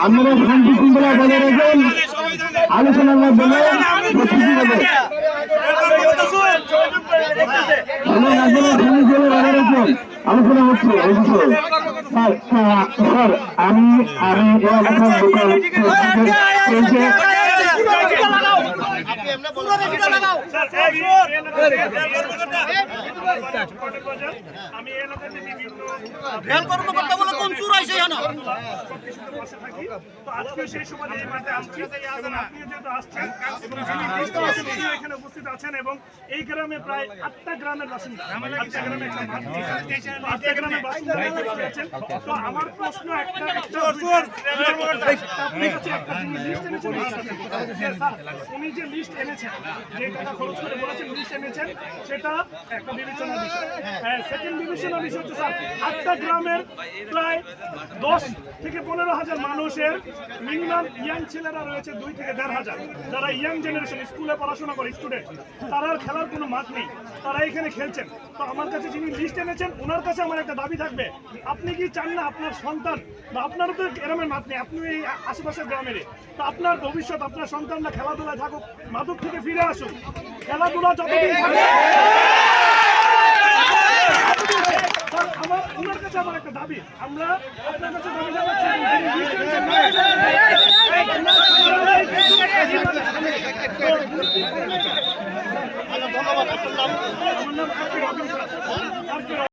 আমরা শান্তি শৃঙ্খলা বজায় রেখেন আলোচনার মাধ্যমে আলোচনা হচ্ছে স্যার আমি এলাকার লোকাল আমি এলাকাতে বিভিন্ন রেল কর্মকর্তা বলে কোন চুর আইছে জানো তো আজকে সেই সময় এই মাঠে আসছি এবং আপনি যেহেতু আসছেন এখানে উপস্থিত আছেন এবং এই গ্রামে প্রায় 8টা গ্রামের বাসিন্দা 8টা গ্রামের বাসিন্দা আছেন। তো আমার প্রশ্ন একটা উনি যে লিস্ট এনেছেন যে টাকা খরচ করে বলেছেন লিস্ট এনেছেন সেটা একটা বিবেচনার বিষয়। সেকেন্ড বিবেচনার বিষয় হচ্ছে স্যার 8টা গ্রামের প্রায় 10 থেকে 15,000 মানুষের মিনিমাম ইয়াং ছেলেরা রয়েছে 2 থেকে 1,500 যারা ইয়াং জেনারেশন স্কুলে পড়াশোনা করে স্টুডেন্ট তারা খেলার কোনো মাঠ নেই তারা এখানে খেলছেন। তো আমার কাছে যিনি লিস্ট এনেছেন ওনার কাছে আমার একটা দাবি থাকবে আপনি কি চান না আপনার সন্তান বা আপনারও তো গ্রামের মাঠ নেই আপনি এই আশেপাশের গ্রামের তো আপনার ভবিষ্যৎ আপনার সন্তানরা খেলাধুলায় থাকুক মাদক থেকে ফিরে আসুক খেলাধুলা যতদিন থাকে আমার ওনার কাছে আমার একটা দাবি আমরা আপনার কাছে দাবি জানাচ্ছি ধন্যবাদ।